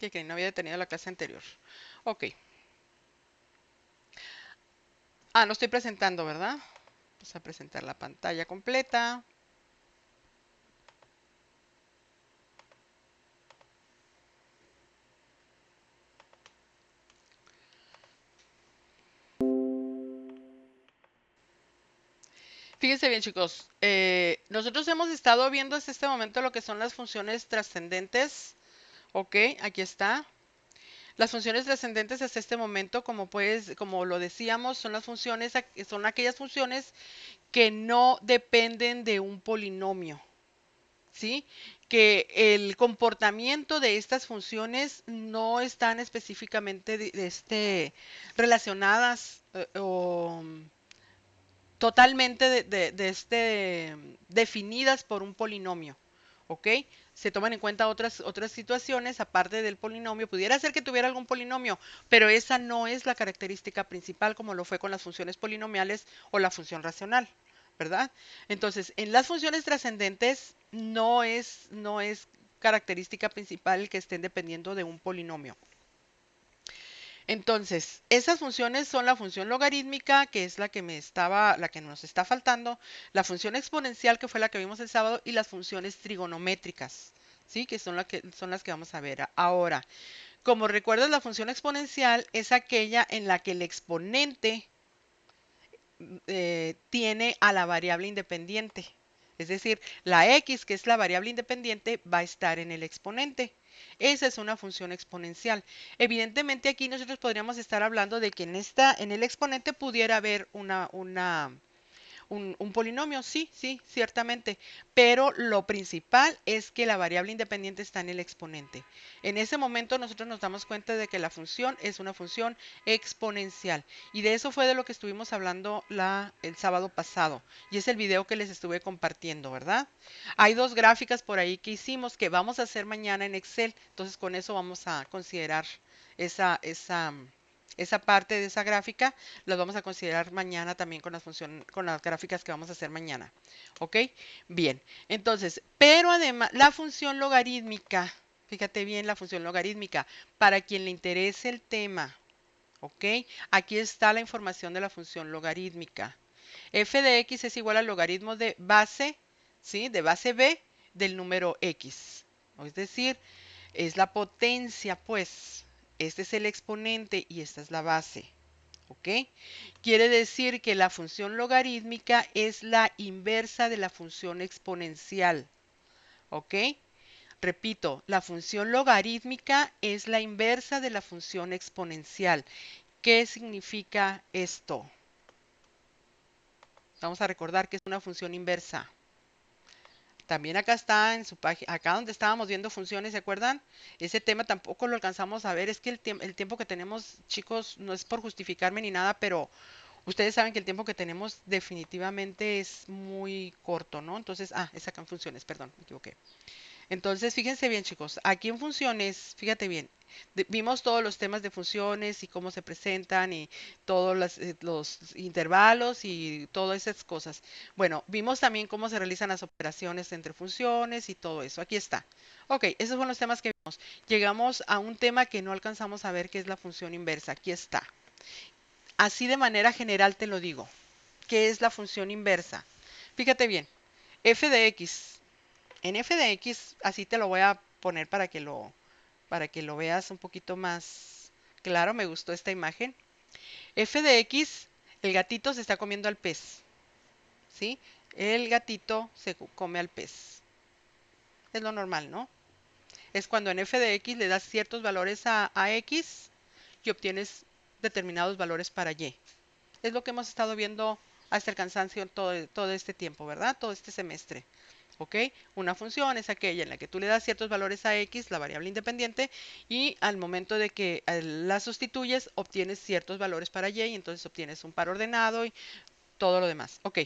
Que no había tenido la clase anterior. Ok. Ah, no estoy presentando, ¿verdad? Vamos a presentar la pantalla completa. Fíjense bien, chicos. Nosotros hemos estado viendo hasta este momento lo que son las funciones trascendentes. Ok, aquí está. Las funciones trascendentes hasta este momento, como lo decíamos, son las funciones, son aquellas funciones que no dependen de un polinomio, ¿sí? Que el comportamiento de estas funciones no están específicamente relacionadas o totalmente definidas por un polinomio, ¿ok? Se toman en cuenta otras situaciones aparte del polinomio. Pudiera ser que tuviera algún polinomio, pero esa no es la característica principal como lo fue con las funciones polinomiales o la función racional, ¿verdad? Entonces, en las funciones trascendentes no es característica principal que estén dependiendo de un polinomio. Entonces, esas funciones son la función logarítmica, que es la que nos está faltando, la función exponencial, que fue la que vimos el sábado, y las funciones trigonométricas, ¿sí? Que son las que vamos a ver ahora. Como recuerdas, la función exponencial es aquella en la que el exponente tiene a la variable independiente. Es decir, la x, que es la variable independiente, va a estar en el exponente. Esa es una función exponencial. Evidentemente aquí nosotros podríamos estar hablando de que en el exponente pudiera haber un polinomio, sí, sí, ciertamente, pero lo principal es que la variable independiente está en el exponente. En ese momento nosotros nos damos cuenta de que la función es una función exponencial y de eso fue de lo que estuvimos hablando el sábado pasado y es el video que les estuve compartiendo, ¿verdad? Hay dos gráficas por ahí que hicimos que vamos a hacer mañana en Excel, entonces con eso vamos a considerar esa parte de esa gráfica las vamos a considerar mañana también con las gráficas que vamos a hacer mañana. ¿Ok? Bien. Entonces, pero además, la función logarítmica, fíjate bien la función logarítmica, para quien le interese el tema, ¿ok? Aquí está la información de la función logarítmica. F de x es igual al logaritmo de base, ¿sí? De base b del número x. Es decir, es la potencia, pues. Este es el exponente y esta es la base. ¿Ok? Quiere decir que la función logarítmica es la inversa de la función exponencial. ¿Ok? Repito, la función logarítmica es la inversa de la función exponencial. ¿Qué significa esto? Vamos a recordar que es una función inversa. También acá está en su página, acá donde estábamos viendo funciones, ¿se acuerdan? Ese tema tampoco lo alcanzamos a ver. Es que el tiempo que tenemos, chicos, no es por justificarme ni nada, pero ustedes saben que el tiempo que tenemos definitivamente es muy corto, ¿no? Entonces, es acá en funciones, perdón, me equivoqué. Entonces, fíjense bien, chicos, aquí en funciones, fíjate bien, vimos todos los temas de funciones y cómo se presentan y todos los intervalos y todas esas cosas. Bueno, vimos también cómo se realizan las operaciones entre funciones y todo eso. Aquí está. Ok, esos fueron los temas que vimos. Llegamos a un tema que no alcanzamos a ver, que es la función inversa. Aquí está. Así de manera general te lo digo. ¿Qué es la función inversa? Fíjate bien, f de x. En f de x, así te lo voy a poner para que lo veas un poquito más claro. Me gustó esta imagen. F de x, el gatito se está comiendo al pez, ¿sí? El gatito se come al pez. Es lo normal, ¿no? Es cuando en f de x le das ciertos valores a x y obtienes determinados valores para y. Es lo que hemos estado viendo hasta el cansancio todo este tiempo, ¿verdad? Todo este semestre. ¿Ok? Una función es aquella en la que tú le das ciertos valores a x, la variable independiente, y al momento de que la sustituyes, obtienes ciertos valores para y, y entonces obtienes un par ordenado y todo lo demás. Ok,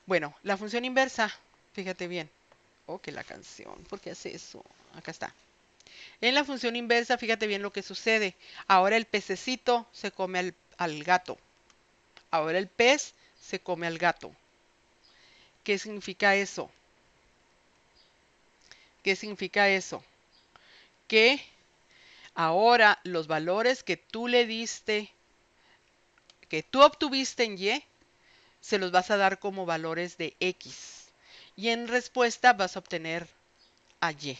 bueno, la función inversa, fíjate bien. Ok, la canción, ¿por qué hace eso? Acá está. En la función inversa, fíjate bien lo que sucede. Ahora el pececito se come al gato. Ahora el pez se come al gato. ¿Qué significa eso? ¿Qué significa eso? Que Ahora, los valores que tú le diste, que tú obtuviste en Y, se los vas a dar como valores de X. Y en respuesta vas a obtener a Y.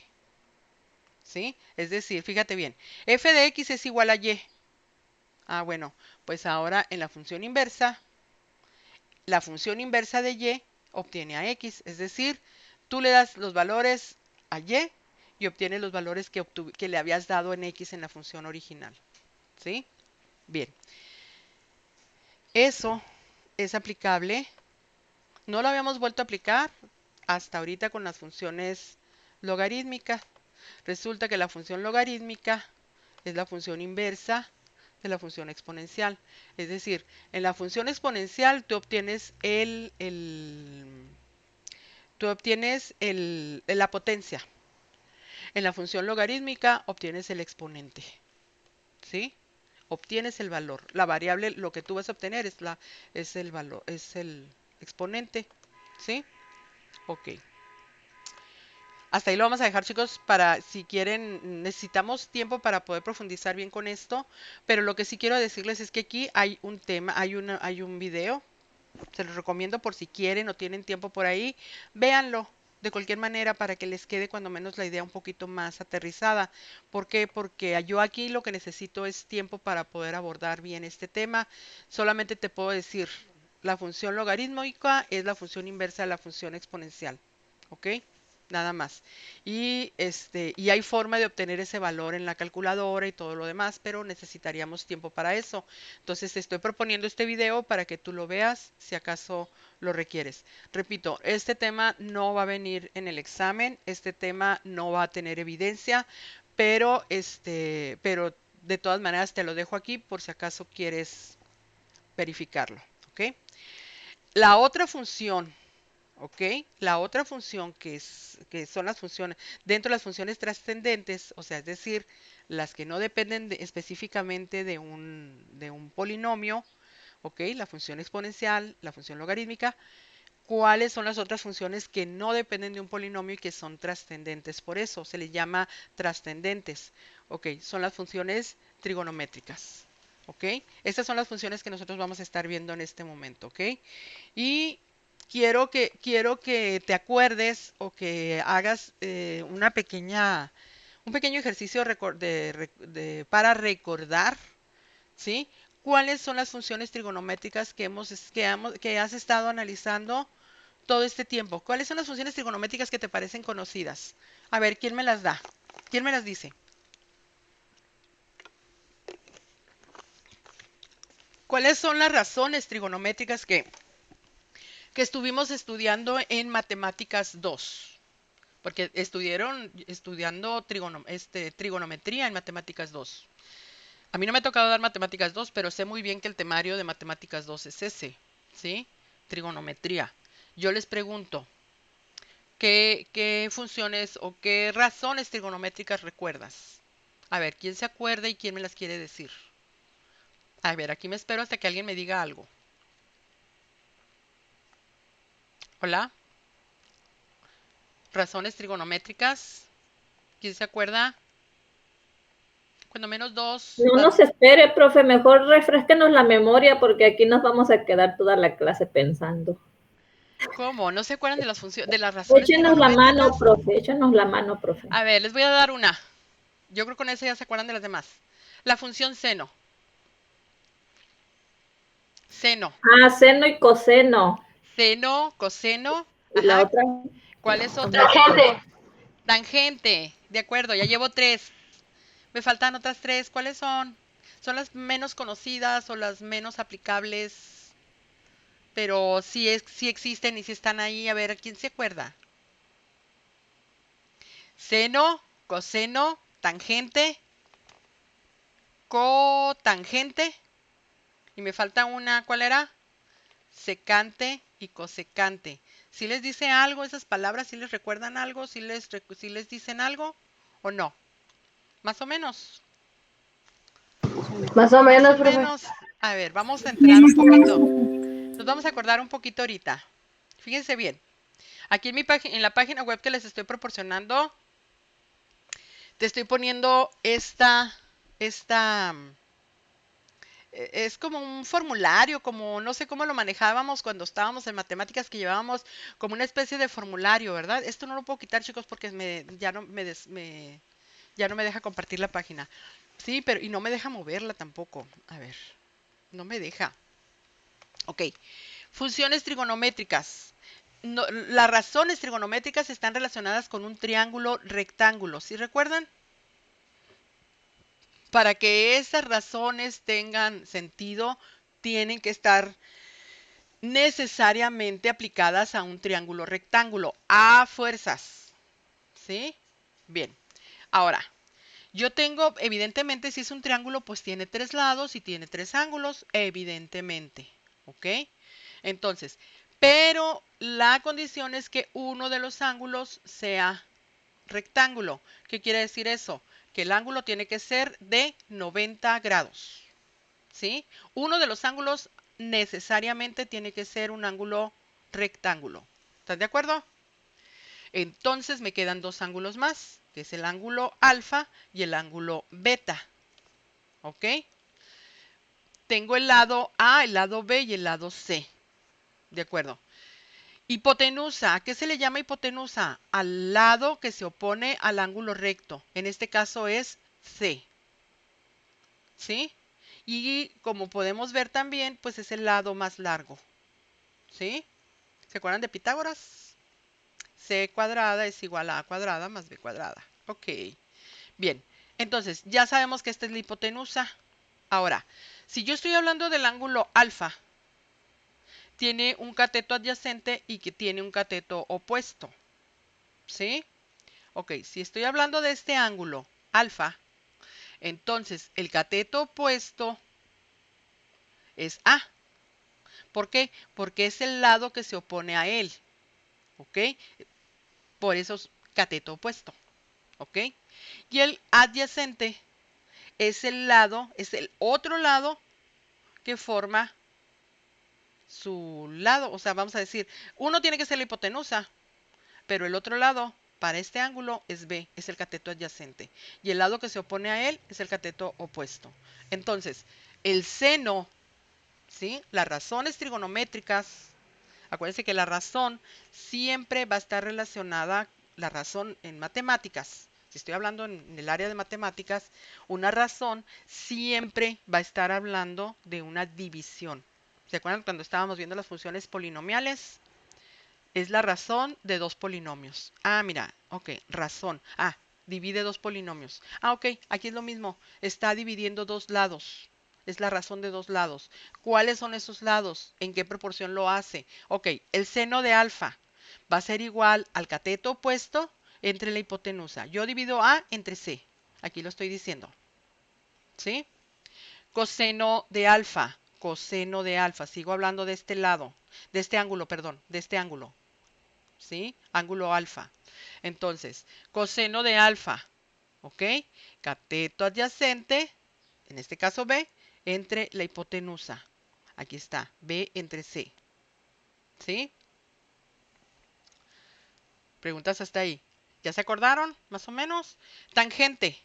¿Sí? Es decir, fíjate bien, f de X es igual a Y. Ah, bueno, pues ahora en la función inversa de Y obtiene a X. Es decir, tú le das los valores a y obtienes los valores que le habías dado en X en la función original. ¿Sí? Bien. Eso es aplicable. No lo habíamos vuelto a aplicar hasta ahorita con las funciones logarítmicas. Resulta que la función logarítmica es la función inversa de la función exponencial. Es decir, en la función exponencial tú obtienes la potencia. En la función logarítmica obtienes el exponente. ¿Sí? Obtienes el valor. La variable, lo que tú vas a obtener es el valor, es el exponente. ¿Sí? Ok. Hasta ahí lo vamos a dejar, chicos, para si quieren, necesitamos tiempo para poder profundizar bien con esto, pero lo que sí quiero decirles es que aquí hay un tema, hay un video, se los recomiendo por si quieren o tienen tiempo por ahí, véanlo de cualquier manera para que les quede cuando menos la idea un poquito más aterrizada. ¿Por qué? Porque yo aquí lo que necesito es tiempo para poder abordar bien este tema. Solamente te puedo decir, la función logarítmica es la función inversa de la función exponencial. ¿Ok? Nada más. Y hay forma de obtener ese valor en la calculadora y todo lo demás, pero necesitaríamos tiempo para eso. Entonces te estoy proponiendo este video para que tú lo veas si acaso lo requieres. Repito, este tema no va a venir en el examen, este tema no va a tener evidencia, pero de todas maneras te lo dejo aquí por si acaso quieres verificarlo. ¿Ok? La otra función, ¿ok? La otra función que son las funciones, dentro de las funciones trascendentes, o sea, es decir, las que no dependen específicamente de un polinomio, ¿ok? La función exponencial, la función logarítmica. ¿Cuáles son las otras funciones que no dependen de un polinomio y que son trascendentes? Por eso se les llama trascendentes, ¿ok? Son las funciones trigonométricas, ¿ok? Estas son las funciones que nosotros vamos a estar viendo en este momento, ¿ok? Y quiero que te acuerdes o que hagas un pequeño ejercicio para recordar, ¿sí? ¿Cuáles son las funciones trigonométricas que has estado analizando todo este tiempo? ¿Cuáles son las funciones trigonométricas que te parecen conocidas? A ver, ¿quién me las da? ¿Quién me las dice? ¿Cuáles son las razones trigonométricas que estuvimos estudiando en Matemáticas 2? Porque estuvieron estudiando trigonometría en Matemáticas 2. A mí no me ha tocado dar Matemáticas 2, pero sé muy bien que el temario de Matemáticas 2 es ese, ¿sí? Trigonometría. Yo les pregunto, ¿qué funciones o qué razones trigonométricas recuerdas? A ver, ¿quién se acuerda y quién me las quiere decir? A ver, aquí me espero hasta que alguien me diga algo. Hola, razones trigonométricas. ¿Quién se acuerda? Cuando menos dos. No nos espere, profe, mejor refresquenos la memoria porque aquí nos vamos a quedar toda la clase pensando. ¿Cómo? ¿No se acuerdan de de las razones Échenos la mano, trigonométricas? profe, échenos la mano, profe. A ver, les voy a dar una. Yo creo que con esa ya se acuerdan de las demás. La función seno. Seno. Ah, seno y coseno. Seno, coseno. Y la Ajá. otra, ¿Cuál es otra? Tangente. Tangente. De acuerdo, ya llevo tres. Me faltan otras tres. ¿Cuáles son? Son las menos conocidas o las menos aplicables, pero sí existen y sí están ahí. A ver, ¿quién se acuerda? Seno, coseno, tangente, cotangente. Y me falta una, ¿cuál era? Secante y cosecante. ¿Si les dice algo esas palabras? ¿Si les recuerdan algo? ¿Si les dicen algo o no? Más o menos. Más o Más menos, o profe. menos. A ver, vamos a entrar un poquito. Nos vamos a acordar un poquito ahorita. Fíjense bien. Aquí en la página web que les estoy proporcionando, te estoy poniendo esta. esta, es como un formulario, como no sé cómo lo manejábamos cuando estábamos en matemáticas, que llevábamos como una especie de formulario, ¿verdad? Esto no lo puedo quitar, chicos, porque ya no me deja compartir la página. Sí, pero y no me deja moverla tampoco. A ver, no me deja. Ok, funciones trigonométricas. Las razones trigonométricas están relacionadas con un triángulo rectángulo. ¿Sí recuerdan? Para que esas razones tengan sentido, tienen que estar necesariamente aplicadas a un triángulo rectángulo, a fuerzas. ¿Sí? Bien. Ahora, yo tengo, evidentemente, si es un triángulo, pues tiene tres lados y tiene tres ángulos, evidentemente. ¿Ok? Entonces, pero la condición es que uno de los ángulos sea rectángulo. ¿Qué quiere decir eso? Que el ángulo tiene que ser de 90 grados. ¿Sí? Uno de los ángulos necesariamente tiene que ser un ángulo rectángulo. ¿Estás de acuerdo? Entonces me quedan dos ángulos más, que es el ángulo alfa y el ángulo beta. ¿Ok? Tengo el lado A, el lado B y el lado C. ¿De acuerdo? Hipotenusa. ¿A qué se le llama hipotenusa? Al lado que se opone al ángulo recto. En este caso es C. ¿Sí? Y como podemos ver también, pues es el lado más largo. ¿Sí? ¿Se acuerdan de Pitágoras? C cuadrada es igual a cuadrada más B cuadrada. Ok. Bien. Entonces, ya sabemos que esta es la hipotenusa. Ahora, si yo estoy hablando del ángulo alfa, tiene un cateto adyacente y que tiene un cateto opuesto. ¿Sí? Ok, si estoy hablando de este ángulo alfa, entonces el cateto opuesto es A. ¿Por qué? Porque es el lado que se opone a él. ¿Ok? Por eso es cateto opuesto. ¿Ok? Y el adyacente es el lado, es el otro lado que forma su lado. O sea, vamos a decir, uno tiene que ser la hipotenusa, pero el otro lado para este ángulo es B, es el cateto adyacente. Y el lado que se opone a él es el cateto opuesto. Entonces, el seno, ¿sí? Las razones trigonométricas, acuérdense que la razón siempre va a estar relacionada, la razón en matemáticas, si estoy hablando en el área de matemáticas, una razón siempre va a estar hablando de una división. ¿Se acuerdan cuando estábamos viendo las funciones polinomiales? Es la razón de dos polinomios. Ah, mira, ok, razón. Ah, divide dos polinomios. Ah, ok, aquí es lo mismo. Está dividiendo dos lados. Es la razón de dos lados. ¿Cuáles son esos lados? ¿En qué proporción lo hace? Ok, el seno de alfa va a ser igual al cateto opuesto entre la hipotenusa. Yo divido A entre C. Aquí lo estoy diciendo. ¿Sí? Coseno de alfa. Coseno de alfa. Sigo hablando de este lado. De este ángulo, perdón. De este ángulo. ¿Sí? Ángulo alfa. Entonces, coseno de alfa, ¿ok? Cateto adyacente, en este caso B, entre la hipotenusa. Aquí está, B entre C. ¿Sí? Preguntas hasta ahí. ¿Ya se acordaron? Más o menos. Tangente,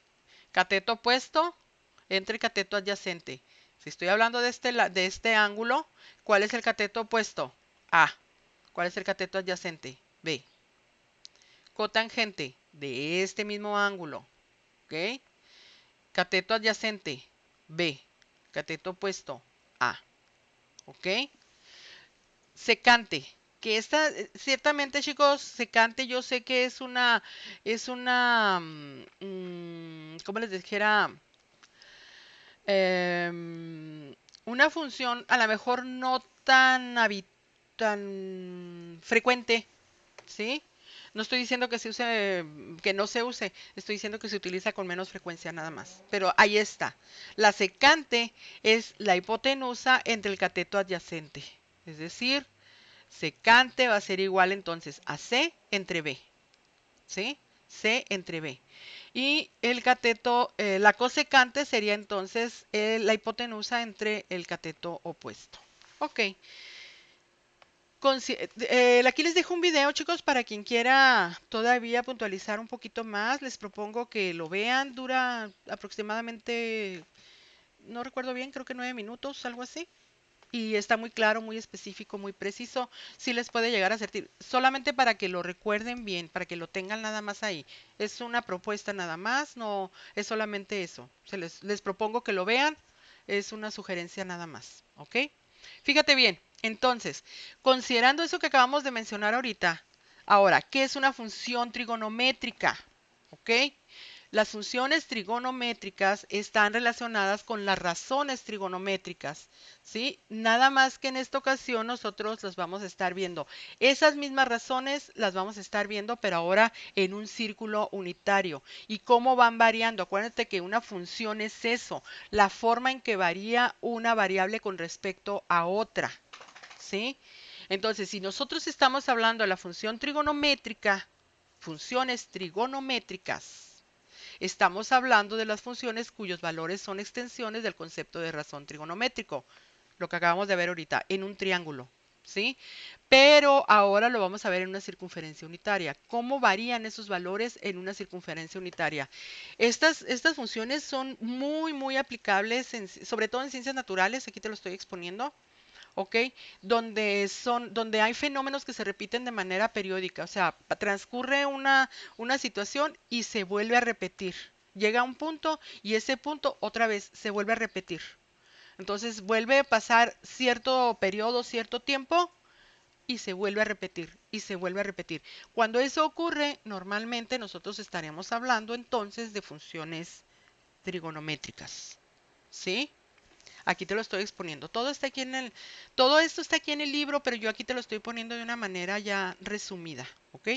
cateto opuesto entre cateto adyacente. Si estoy hablando de este ángulo, ¿cuál es el cateto opuesto? A. ¿Cuál es el cateto adyacente? B. Cotangente de este mismo ángulo, ¿ok? Cateto adyacente, B. Cateto opuesto, A, ¿ok? Secante, que esta, ciertamente chicos, secante yo sé que ¿cómo les dijera? Una función a lo mejor no tan frecuente, ¿sí? No estoy diciendo que se use, que no se use, estoy diciendo que se utiliza con menos frecuencia nada más. Pero ahí está. La secante es la hipotenusa entre el cateto adyacente. Es decir, secante va a ser igual entonces a C entre B. ¿Sí? C entre B. Y el cateto, la cosecante sería entonces la hipotenusa entre el cateto opuesto. Ok, Aquí les dejo un video, chicos, para quien quiera todavía puntualizar un poquito más. Les propongo que lo vean. Dura aproximadamente, no recuerdo bien, creo que 9 minutos, algo así. Y está muy claro, muy específico, muy preciso. Sí les puede llegar a servir. Solamente para que lo recuerden bien, para que lo tengan nada más ahí. Es una propuesta nada más, no es solamente eso. Les propongo que lo vean. Es una sugerencia nada más, ¿ok? Fíjate bien, entonces, considerando eso que acabamos de mencionar ahorita, ahora, ¿qué es una función trigonométrica? ¿Ok? Las funciones trigonométricas están relacionadas con las razones trigonométricas, ¿sí? Nada más que en esta ocasión nosotros las vamos a estar viendo. Esas mismas razones las vamos a estar viendo, pero ahora en un círculo unitario. ¿Y cómo van variando? Acuérdate que una función es eso, la forma en que varía una variable con respecto a otra, ¿sí? Entonces, si nosotros estamos hablando de la función trigonométrica, funciones trigonométricas, estamos hablando de las funciones cuyos valores son extensiones del concepto de razón trigonométrico, lo que acabamos de ver ahorita, en un triángulo, ¿sí? Pero ahora lo vamos a ver en una circunferencia unitaria. ¿Cómo varían esos valores en una circunferencia unitaria? Estas funciones son muy aplicables, sobre todo en ciencias naturales, aquí te lo estoy exponiendo, ¿ok? Donde hay fenómenos que se repiten de manera periódica, o sea, transcurre una situación y se vuelve a repetir. Llega a un punto y ese punto otra vez se vuelve a repetir. Entonces vuelve a pasar cierto periodo, cierto tiempo y se vuelve a repetir y se vuelve a repetir. Cuando eso ocurre, normalmente nosotros estaremos hablando entonces de funciones trigonométricas, ¿sí? Aquí te lo estoy exponiendo. Todo esto está aquí en el libro, pero yo aquí te lo estoy poniendo de una manera ya resumida, ¿ok?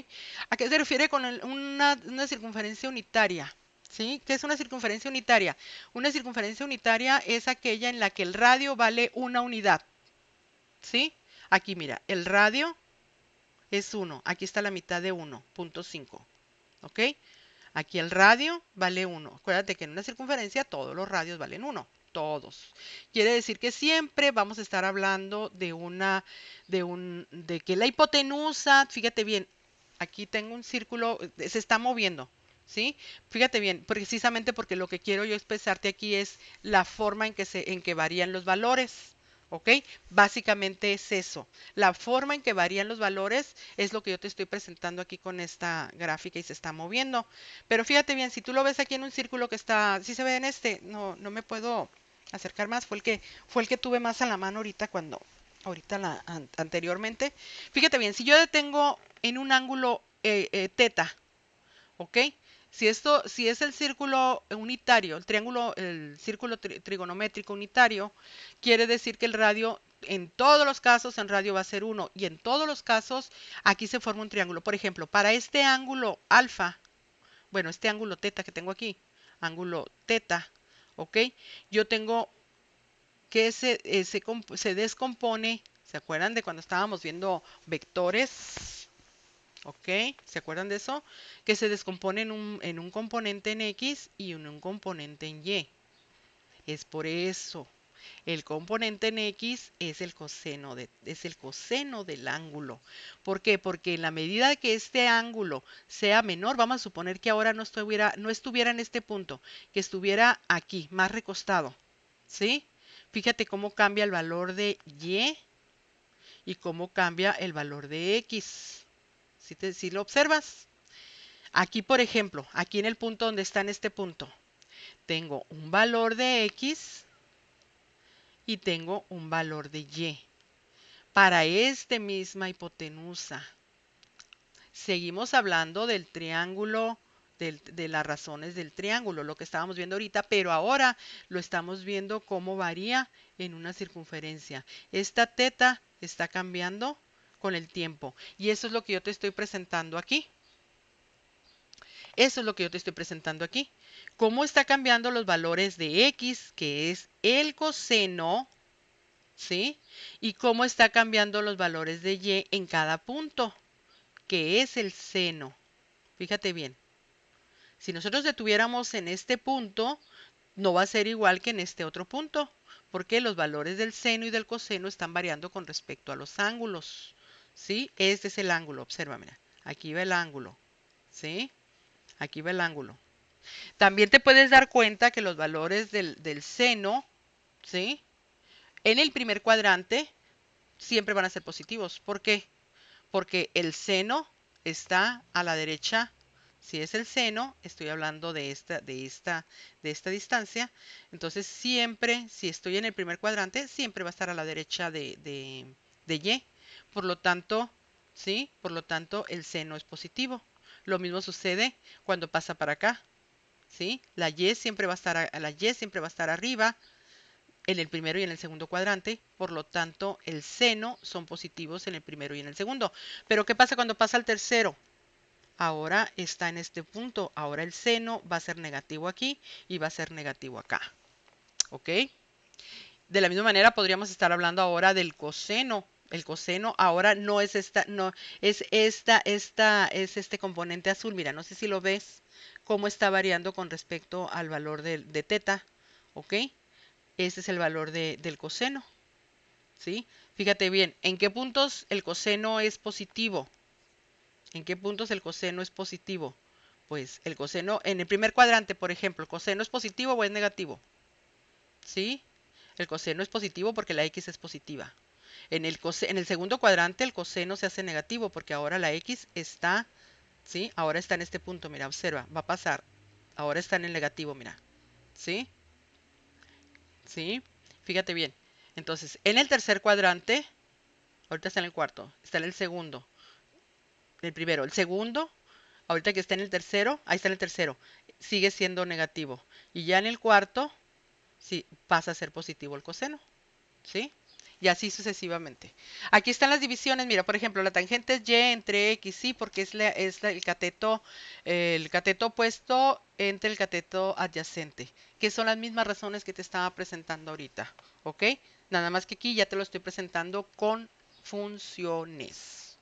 ¿A qué se refiere con una circunferencia unitaria? ¿Sí? ¿Qué es una circunferencia unitaria? Una circunferencia unitaria es aquella en la que el radio vale una unidad, ¿sí? Aquí mira, el radio es 1. Aquí está la mitad de 1.5, ¿ok? Aquí el radio vale 1. Acuérdate que en una circunferencia todos los radios valen 1. Todos. Quiere decir que siempre vamos a estar hablando de que la hipotenusa, fíjate bien, aquí tengo un círculo, se está moviendo, ¿sí? Fíjate bien, precisamente porque lo que quiero yo expresarte aquí es la forma en que varían los valores. ¿Ok? Básicamente es eso. La forma en que varían los valores es lo que yo te estoy presentando aquí con esta gráfica y se está moviendo. Pero fíjate bien, si tú lo ves aquí en un círculo que está, si se ve en este, no me puedo acercar más, fue el que tuve más a la mano anteriormente. Fíjate bien, si yo detengo en un ángulo teta, ¿ok? Si es el círculo unitario, el círculo trigonométrico unitario, quiere decir que el radio, en todos los casos, en radio va a ser 1 y en todos los casos, aquí se forma un triángulo. Por ejemplo, para este ángulo alfa, bueno, este ángulo teta que tengo aquí, ángulo teta, ¿ok? Yo tengo que se descompone, ¿se acuerdan de cuando estábamos viendo vectores? ¿Ok? ¿Se acuerdan de eso? Que se descompone en un componente en X y en un componente en Y. Es por eso. El componente en X es el coseno del ángulo. ¿Por qué? Porque en la medida que este ángulo sea menor, vamos a suponer que ahora no estuviera en este punto, que estuviera aquí, más recostado. ¿Sí? Fíjate cómo cambia el valor de Y y cómo cambia el valor de X. ¿Sí lo observas? Aquí, por ejemplo, aquí en el punto donde está en este punto, tengo un valor de X y tengo un valor de Y. Para esta misma hipotenusa, seguimos hablando del triángulo, de las razones del triángulo, lo que estábamos viendo ahorita, pero ahora lo estamos viendo cómo varía en una circunferencia. Esta teta está cambiando con el tiempo y eso es lo que yo te estoy presentando aquí. Eso es lo que yo te estoy presentando aquí. Cómo está cambiando los valores de X, que es el coseno, ¿sí? Y cómo está cambiando los valores de Y en cada punto, que es el seno. Fíjate bien. Si nosotros detuviéramos en este punto, no va a ser igual que en este otro punto, porque los valores del seno y del coseno están variando con respecto a los ángulos, ¿sí? Este es el ángulo, observa, mira. Aquí va el ángulo, ¿sí? Aquí va el ángulo. También te puedes dar cuenta que los valores del seno, ¿sí? En el primer cuadrante siempre van a ser positivos. ¿Por qué? Porque el seno está a la derecha. Si es el seno, estoy hablando de esta distancia. Entonces siempre, si estoy en el primer cuadrante, siempre va a estar a la derecha de Y. Por lo tanto, ¿sí? Por lo tanto, el seno es positivo. Lo mismo sucede cuando pasa para acá, ¿sí? La Y siempre va a estar arriba en el primero y en el segundo cuadrante, por lo tanto el seno son positivos en el primero y en el segundo. Pero ¿qué pasa cuando pasa al tercero? Ahora está en este punto, ahora el seno va a ser negativo aquí y va a ser negativo acá, ¿ok? De la misma manera podríamos estar hablando ahora del coseno. El coseno ahora no es no es este componente azul. Mira, no sé si lo ves, cómo está variando con respecto al valor de teta, ¿ok? Ese es el valor del coseno. ¿Sí? Fíjate bien, ¿en qué puntos el coseno es positivo? ¿En qué puntos el coseno es positivo? Pues el coseno, en el primer cuadrante, por ejemplo, ¿el coseno es positivo o es negativo? ¿Sí? El coseno es positivo porque la x es positiva. En el segundo cuadrante el coseno se hace negativo porque ahora la x está, ¿sí? Ahora está en este punto, mira, observa, va a pasar. Ahora está en el negativo, mira. ¿Sí? ¿Sí? Fíjate bien. Entonces, en el tercer cuadrante, ahorita está en el cuarto, está en el segundo. El primero, el segundo, ahorita que está en el tercero, ahí está en el tercero, sigue siendo negativo. Y ya en el cuarto, sí, pasa a ser positivo el coseno, ¿sí? Y así sucesivamente. Aquí están las divisiones, mira, por ejemplo, la tangente es y entre x, sí, porque el cateto opuesto entre el cateto adyacente, que son las mismas razones que te estaba presentando ahorita, ¿ok? Nada más que aquí ya te lo estoy presentando con funciones.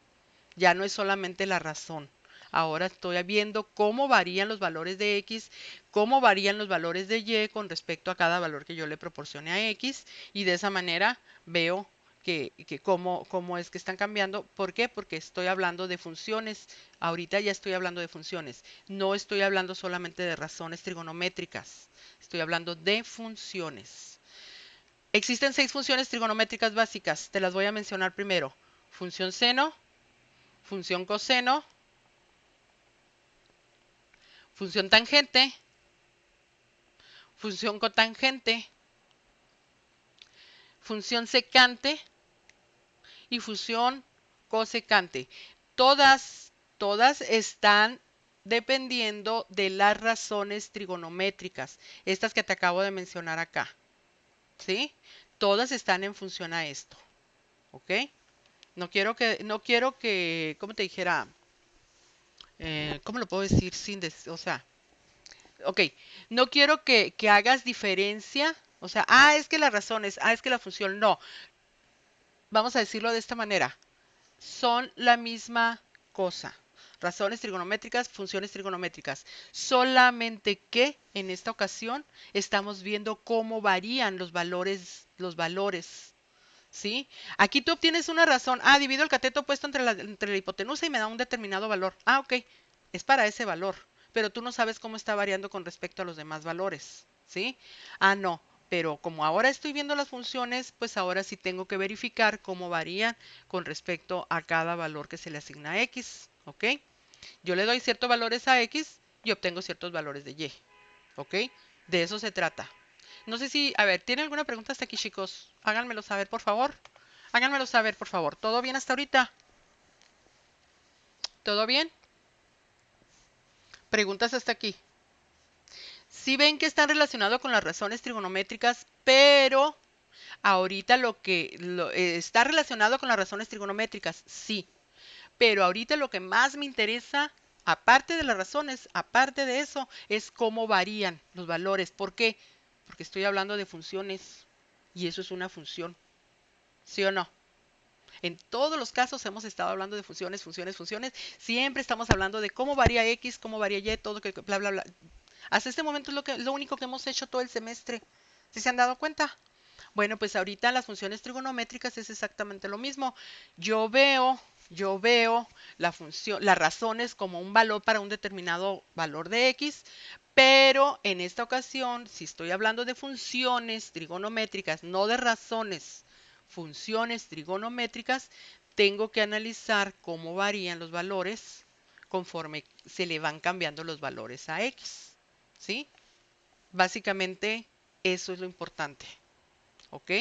Ya no es solamente la razón. Ahora estoy viendo cómo varían los valores de x, cómo varían los valores de y con respecto a cada valor que yo le proporcione a x, y de esa manera veo que cómo es que están cambiando. ¿Por qué? Porque estoy hablando de funciones. Ahorita ya estoy hablando de funciones. No estoy hablando solamente de razones trigonométricas. Estoy hablando de funciones. Existen 6 funciones trigonométricas básicas. Te las voy a mencionar primero. Función seno, función coseno, función tangente, función cotangente, función secante y función cosecante. Todas están dependiendo de las razones trigonométricas, estas que te acabo de mencionar acá, ¿sí? Todas están en función a esto, ¿ok? No quiero que, ¿cómo te dijera? ¿Cómo lo puedo decir o sea, ok, no quiero que hagas diferencia, o sea, es que la razón es que la función, no, vamos a decirlo de esta manera, son la misma cosa, razones trigonométricas, funciones trigonométricas, solamente que en esta ocasión estamos viendo cómo varían los valores, ¿sí? Aquí tú obtienes una razón, divido el cateto opuesto entre la hipotenusa y me da un determinado valor, ok, es para ese valor, pero tú no sabes cómo está variando con respecto a los demás valores, ¿sí? No, pero como ahora estoy viendo las funciones, pues ahora sí tengo que verificar cómo varían con respecto a cada valor que se le asigna a x, ¿ok? Yo le doy ciertos valores a x y obtengo ciertos valores de y, ¿ok? De eso se trata. No sé si, a ver, ¿tiene alguna pregunta hasta aquí, chicos? Háganmelo saber, por favor. Háganmelo saber, por favor. ¿Todo bien hasta ahorita? ¿Todo bien? Preguntas hasta aquí. Sí ven que están relacionados con las razones trigonométricas, pero ahorita está relacionado con las razones trigonométricas, sí. Pero ahorita lo que más me interesa, aparte de las razones, aparte de eso, es cómo varían los valores. ¿Por qué? Porque estoy hablando de funciones y eso es una función, ¿sí o no? En todos los casos hemos estado hablando de funciones, funciones, funciones. Siempre estamos hablando de cómo varía X, cómo varía Y, todo, que bla, bla, bla. Hasta este momento es lo único que hemos hecho todo el semestre. ¿Sí se han dado cuenta? Bueno, pues ahorita las funciones trigonométricas es exactamente lo mismo. Yo veo, Yo veo las razones como un valor para un determinado valor de X, pero en esta ocasión, si estoy hablando de funciones trigonométricas, no de razones, funciones trigonométricas, tengo que analizar cómo varían los valores conforme se le van cambiando los valores a X. ¿Sí? Básicamente, eso es lo importante. ¿Ok?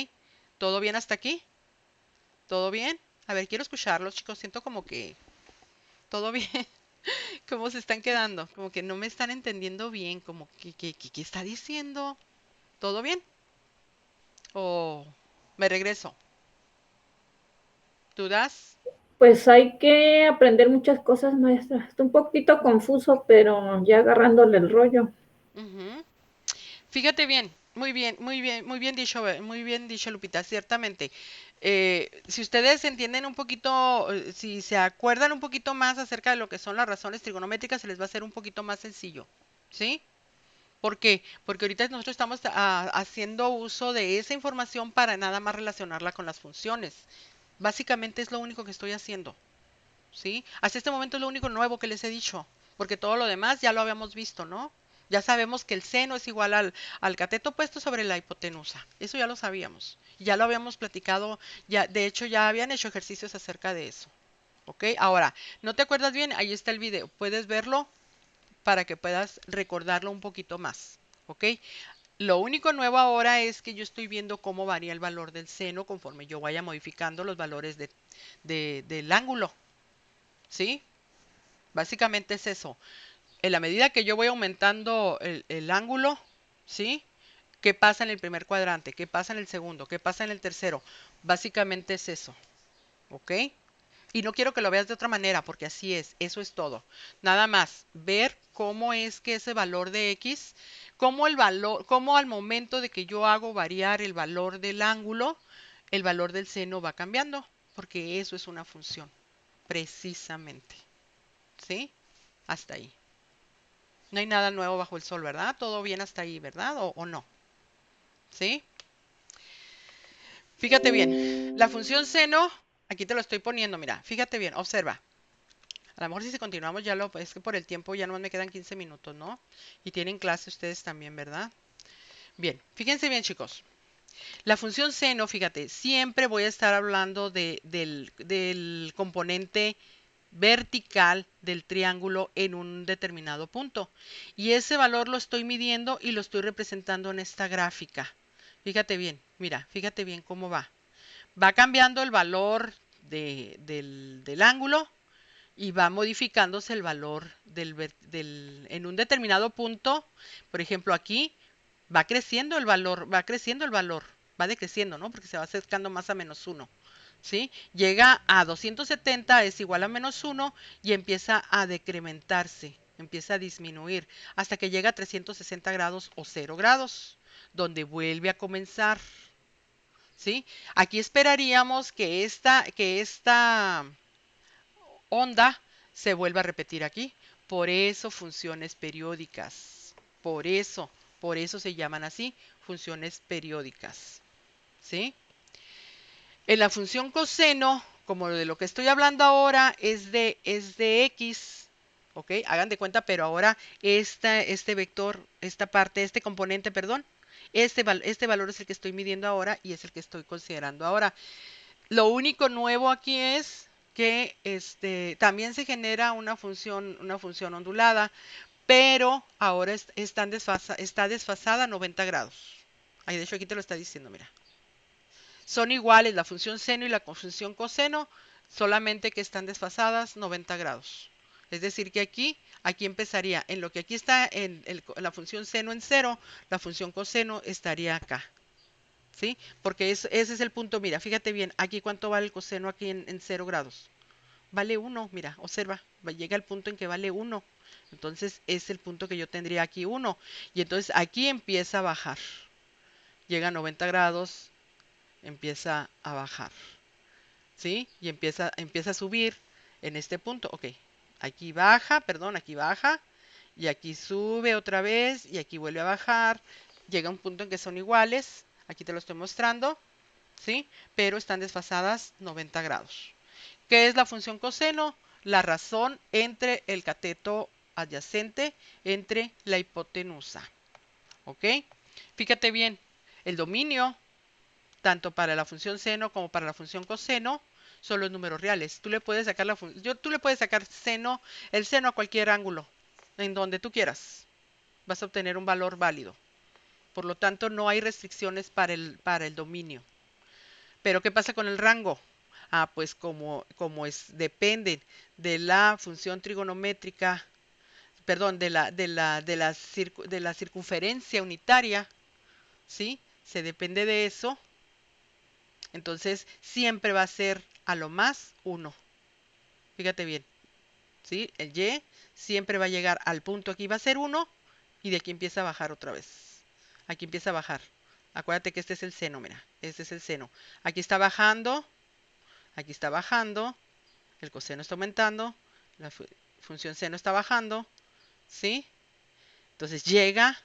¿Todo bien hasta aquí? ¿Todo bien? A ver, quiero escucharlos, chicos. Siento como que todo bien. ¿Cómo se están quedando? Como que no me están entendiendo bien. Como que está diciendo. ¿Todo bien? ¿O me regreso? ¿Dudas? Pues hay que aprender muchas cosas, maestra. Está un poquito confuso, pero ya agarrándole el rollo. Ujú. Fíjate bien, muy bien, muy bien, muy bien dicho, Lupita, ciertamente. Si ustedes entienden un poquito, si se acuerdan un poquito más acerca de lo que son las razones trigonométricas, se les va a hacer un poquito más sencillo, ¿sí? ¿Por qué? Porque ahorita nosotros estamos haciendo uso de esa información para nada más relacionarla con las funciones. Básicamente es lo único que estoy haciendo, ¿sí? Hasta este momento es lo único nuevo que les he dicho, porque todo lo demás ya lo habíamos visto, ¿no? Ya sabemos que el seno es igual al cateto puesto sobre la hipotenusa. Eso ya lo sabíamos. Ya lo habíamos platicado, ya, de hecho ya habían hecho ejercicios acerca de eso. ¿Ok? Ahora, ¿no te acuerdas bien? Ahí está el video. Puedes verlo para que puedas recordarlo un poquito más. ¿Ok? Lo único nuevo ahora es que yo estoy viendo cómo varía el valor del seno conforme yo vaya modificando los valores del ángulo. ¿Sí? Básicamente es eso. En la medida que yo voy aumentando el ángulo, ¿sí? ¿Qué pasa en el primer cuadrante? ¿Qué pasa en el segundo? ¿Qué pasa en el tercero? Básicamente es eso, ¿ok? Y no quiero que lo veas de otra manera, porque así es, eso es todo. Nada más, ver cómo es que ese valor de X, cómo al momento de que yo hago variar el valor del ángulo, el valor del seno va cambiando, porque eso es una función, precisamente. ¿Sí? Hasta ahí. No hay nada nuevo bajo el sol, ¿verdad? Todo bien hasta ahí, ¿verdad? ¿O no? ¿Sí? Fíjate bien. La función seno, aquí te lo estoy poniendo, mira, fíjate bien, observa. A lo mejor si continuamos ya es que por el tiempo ya no me quedan 15 minutos, ¿no? Y tienen clase ustedes también, ¿verdad? Bien, fíjense bien, chicos. La función seno, fíjate, siempre voy a estar hablando del componente vertical del triángulo en un determinado punto. Y ese valor lo estoy midiendo y lo estoy representando en esta gráfica. Fíjate bien, mira, fíjate bien cómo va. Va cambiando el valor del ángulo y va modificándose el valor en un determinado punto. Por ejemplo, aquí va creciendo el valor, va creciendo el valor, va decreciendo, ¿no? Porque se va acercando más a -1. ¿Sí? Llega a 270, es igual a -1 y empieza a decrementarse, empieza a disminuir hasta que llega a 360 grados o 0 grados, donde vuelve a comenzar. ¿Sí? Aquí esperaríamos que esta onda se vuelva a repetir aquí. Por eso funciones periódicas. Por eso, por eso se llaman así, funciones periódicas. ¿Sí? En la función coseno, como de lo que estoy hablando ahora, es de x, ¿ok? Hagan de cuenta, pero ahora este vector, esta parte, este componente, perdón, este valor es el que estoy midiendo ahora y es el que estoy considerando ahora. Lo único nuevo aquí es que también se genera una función ondulada, pero ahora está desfasada a 90 grados. Ahí de hecho aquí te lo está diciendo, mira. Son iguales la función seno y la función coseno, solamente que están desfasadas 90 grados. Es decir, que aquí empezaría, en lo que aquí está la función seno en cero, la función coseno estaría acá. ¿Sí? Porque ese es el punto, mira, fíjate bien, aquí cuánto vale el coseno aquí en 0 grados. Vale 1, mira, observa, llega el punto en que vale 1. Entonces es el punto que yo tendría aquí 1. Y entonces aquí empieza a bajar. Llega a 90 grados, empieza a bajar. ¿Sí? Y empieza a subir en este punto. Ok, aquí baja, perdón, aquí baja. Y aquí sube otra vez y aquí vuelve a bajar. Llega a un punto en que son iguales. Aquí te lo estoy mostrando. ¿Sí? Pero están desfasadas 90 grados. ¿Qué es la función coseno? La razón entre el cateto adyacente entre la hipotenusa. ¿Ok? Fíjate bien, el dominio, tanto para la función seno como para la función coseno, son los números reales. Tú le puedes sacar tú le puedes sacar el seno a cualquier ángulo, en donde tú quieras. Vas a obtener un valor válido. Por lo tanto, no hay restricciones para el dominio. Pero ¿qué pasa con el rango? Ah, pues depende de la función trigonométrica, perdón, de la circunferencia unitaria, ¿sí? Se depende de eso. Entonces, siempre va a ser a lo más 1. Fíjate bien, ¿sí? El y siempre va a llegar al punto aquí, va a ser 1, y de aquí empieza a bajar otra vez. Aquí empieza a bajar. Acuérdate que este es el seno, mira, este es el seno. Aquí está bajando, el coseno está aumentando, la función seno está bajando, ¿sí? Entonces llega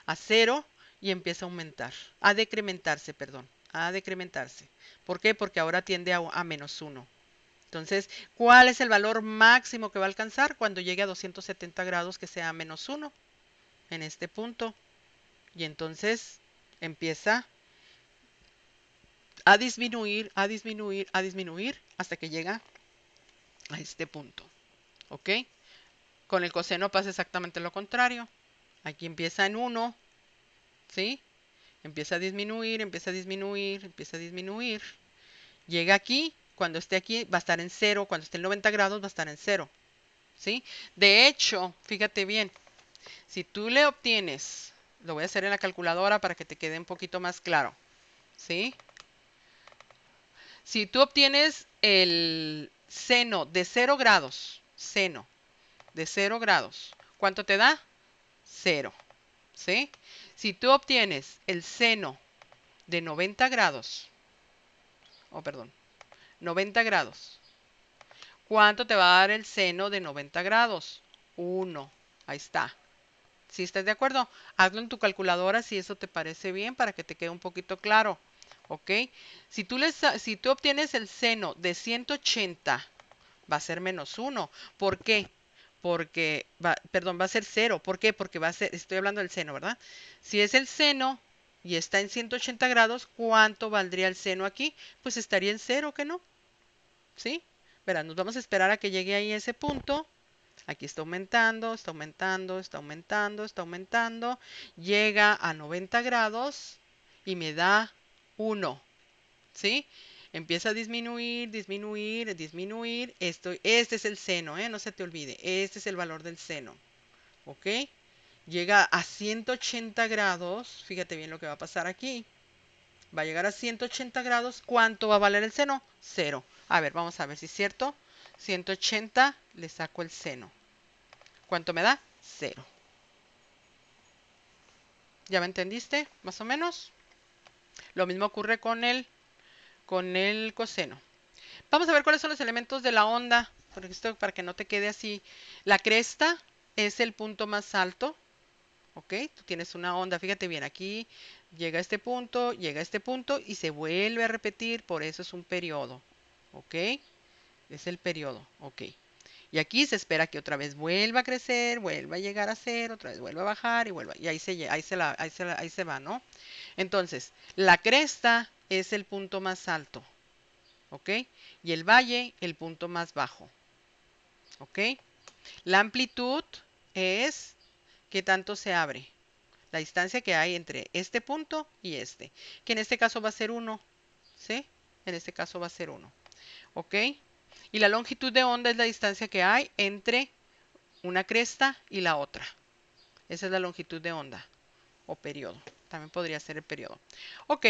a 0 y empieza a aumentar, a decrementarse, perdón, a decrementarse. ¿Por qué? Porque ahora tiende a menos 1. Entonces, ¿cuál es el valor máximo que va a alcanzar cuando llegue a 270 grados que sea menos 1 en este punto? Y entonces empieza a disminuir, a disminuir, a disminuir hasta que llega a este punto. ¿Ok? Con el coseno pasa exactamente lo contrario. Aquí empieza en 1, ¿sí? Empieza a disminuir, empieza a disminuir, empieza a disminuir. Llega aquí, cuando esté aquí va a estar en 0, cuando esté en 90 grados va a estar en 0, ¿sí? De hecho, fíjate bien, si tú le obtienes, lo voy a hacer en la calculadora para que te quede un poquito más claro, ¿sí? Si tú obtienes el seno de 0 grados, seno de 0 grados, ¿cuánto te da? 0, ¿sí? Si tú obtienes el seno de 90 grados, perdón, 90 grados, ¿cuánto te va a dar el seno de 90 grados? 1. Ahí está. ¿Sí estás de acuerdo? Hazlo en tu calculadora si eso te parece bien para que te quede un poquito claro. ¿Ok? Si tú obtienes el seno de 180, va a ser menos 1. ¿Por qué? Perdón, va a ser 0. ¿Por qué? Porque estoy hablando del seno, ¿verdad? Si es el seno y está en 180 grados, ¿cuánto valdría el seno aquí? Pues estaría en 0, ¿que no? ¿Sí? Verá, nos vamos a esperar a que llegue ahí ese punto. Aquí está aumentando, está aumentando, está aumentando, está aumentando. Llega a 90 grados y me da 1. ¿Sí? Empieza a disminuir, disminuir, disminuir. Este es el seno, ¿eh? No se te olvide. Este es el valor del seno. ¿Ok? Llega a 180 grados. Fíjate bien lo que va a pasar aquí. Va a llegar a 180 grados. ¿Cuánto va a valer el seno? 0. A ver, vamos a ver si es cierto. 180, le saco el seno. ¿Cuánto me da? 0. ¿Ya me entendiste? Más o menos. Lo mismo ocurre con el coseno. Vamos a ver cuáles son los elementos de la onda. Para que no te quede así. La cresta es el punto más alto. ¿Ok? Tú tienes una onda. Fíjate bien, aquí llega a este punto y se vuelve a repetir. Por eso es un periodo. ¿Ok? Es el periodo. ¿Ok? Y aquí se espera que otra vez vuelva a crecer, vuelva a llegar a cero, otra vez vuelva a bajar y vuelva. Y ahí se va, ¿no? Entonces, la cresta es el punto más alto, ¿ok? Y el valle, el punto más bajo, ¿ok? La amplitud es qué tanto se abre. La distancia que hay entre este punto y este, que en este caso va a ser 1, ¿sí? En este caso va a ser 1, ¿ok? Y la longitud de onda es la distancia que hay entre una cresta y la otra. Esa es la longitud de onda o periodo. También podría ser el periodo. Ok,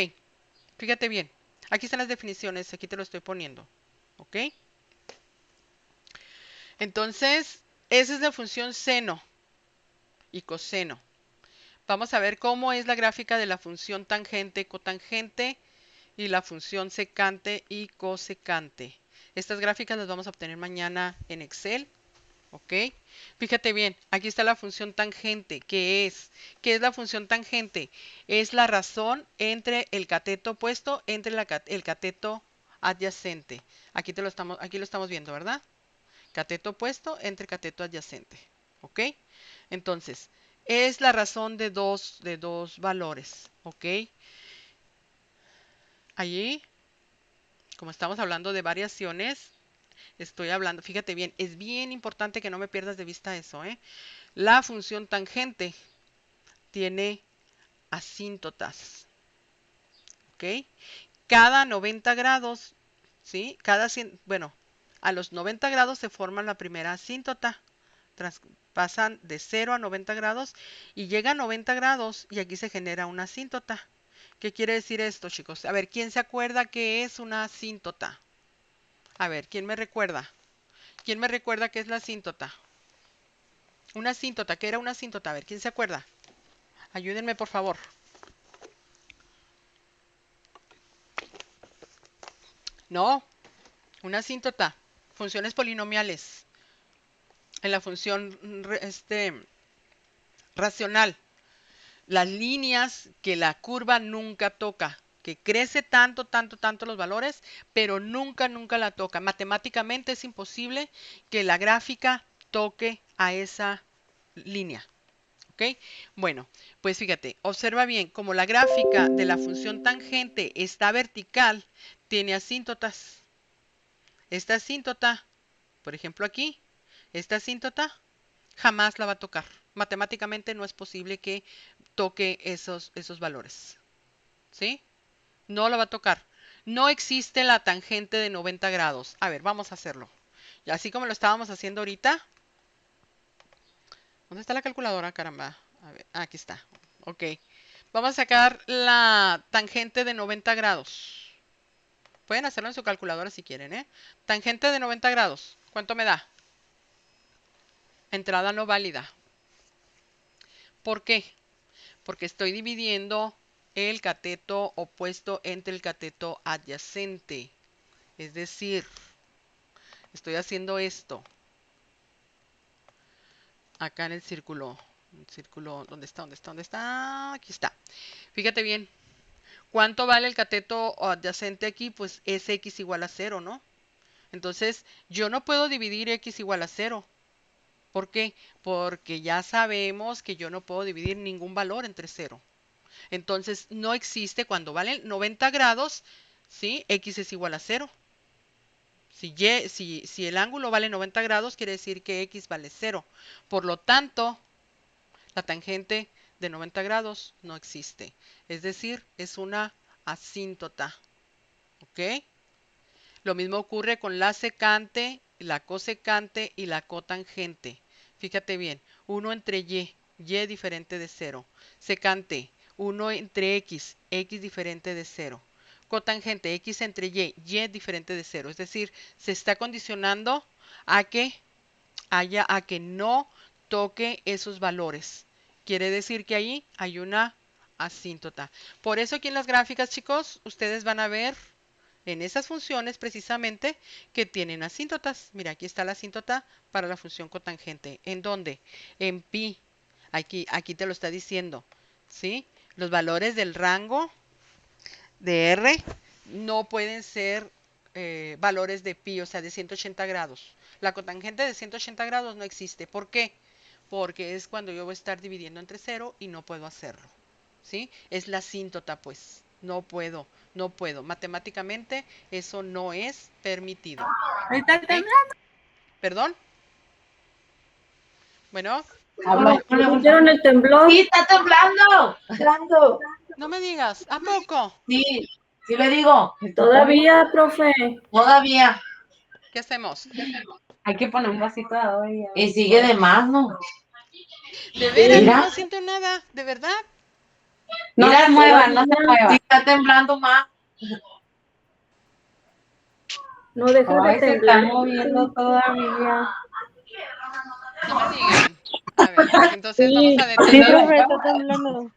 fíjate bien. Aquí están las definiciones, aquí te lo estoy poniendo. ¿Ok? Entonces, esa es la función seno y coseno. Vamos a ver cómo es la gráfica de la función tangente, cotangente y la función secante y cosecante. Estas gráficas las vamos a obtener mañana en Excel. ¿Ok? Fíjate bien, aquí está la función tangente. ¿Qué es? ¿Qué es la función tangente? Es la razón entre el cateto opuesto, entre el cateto adyacente. Aquí lo estamos viendo, ¿verdad? Cateto opuesto entre cateto adyacente. ¿Ok? Entonces, es la razón de dos valores. ¿Ok? Allí, como estamos hablando de variaciones, estoy hablando, fíjate bien, es bien importante que no me pierdas de vista eso, ¿eh? La función tangente tiene asíntotas. ¿Ok? Cada 90 grados, ¿sí? Bueno, a los 90 grados se forma la primera asíntota. Pasan de 0 a 90 grados y llega a 90 grados y aquí se genera una asíntota. ¿Qué quiere decir esto, chicos? A ver, ¿quién se acuerda qué es una asíntota? A ver, ¿quién me recuerda? ¿Quién me recuerda qué es la asíntota? Una asíntota, ¿qué era una asíntota? A ver, ¿quién se acuerda? Ayúdenme, por favor. No, una asíntota. Funciones polinomiales. En la función racional. Las líneas que la curva nunca toca, que crece tanto, tanto, tanto los valores, pero nunca, nunca la toca. Matemáticamente es imposible que la gráfica toque a esa línea. ¿Ok? Bueno, pues fíjate, observa bien, como la gráfica de la función tangente está vertical, tiene asíntotas. Esta asíntota, por ejemplo aquí, esta asíntota jamás la va a tocar. Matemáticamente no es posible que toque esos valores. ¿Sí? No lo va a tocar. No existe la tangente de 90 grados. A ver, vamos a hacerlo. Y así como lo estábamos haciendo ahorita. ¿Dónde está la calculadora, caramba? A ver, aquí está. Ok. Vamos a sacar la tangente de 90 grados. Pueden hacerlo en su calculadora si quieren, ¿eh? Tangente de 90 grados. ¿Cuánto me da? Entrada no válida. ¿Por qué? Porque estoy dividiendo el cateto opuesto entre el cateto adyacente. Es decir, estoy haciendo esto. Acá en el círculo. ¿Dónde está? ¿Dónde está? ¿Dónde está? Aquí está. Fíjate bien. ¿Cuánto vale el cateto adyacente aquí? Pues es x igual a 0, ¿no? Entonces, yo no puedo dividir x igual a 0. ¿Por qué? Porque ya sabemos que yo no puedo dividir ningún valor entre 0. Entonces, no existe cuando valen 90 grados, ¿sí? X es igual a 0. Si el ángulo vale 90 grados, quiere decir que x vale 0. Por lo tanto, la tangente de 90 grados no existe. Es decir, es una asíntota. ¿Ok? Lo mismo ocurre con la secante, la cosecante y la cotangente. Fíjate bien, 1 entre y diferente de 0. Secante, 1 entre x diferente de 0. Cotangente, x entre y diferente de 0. Es decir, se está condicionando a que a que no toque esos valores. Quiere decir que ahí hay una asíntota. Por eso aquí en las gráficas, chicos, ustedes van a ver en esas funciones precisamente que tienen asíntotas. Mira, aquí está la asíntota para la función cotangente. ¿En dónde? En pi. Aquí te lo está diciendo. ¿Sí? Los valores del rango de R no pueden ser valores de pi, o sea, de 180 grados. La cotangente de 180 grados no existe. ¿Por qué? Porque es cuando yo voy a estar dividiendo entre 0 y no puedo hacerlo. ¿Sí? Es la asíntota, pues. No puedo, no puedo. Matemáticamente eso no es permitido. Está ¿Ok? temblando. ¿Perdón? Bueno, Habla. ¿Vieron el temblor? Sí, está temblando. Temblando. no me digas, ¿a poco? Sí, sí le digo. Todavía, profe. Todavía. ¿Qué hacemos? Hay que poner un vasito de agua y Y sigue de más, ¿no? De veras, yo Mira. no siento nada, de verdad. no Mira, se mueva, no se sí mueva. está temblando más. No deja de Ay, se está temblar. moviendo todavía. No me digan. A ver, entonces vamos Sí, a Sí, detener. profe, está temblando.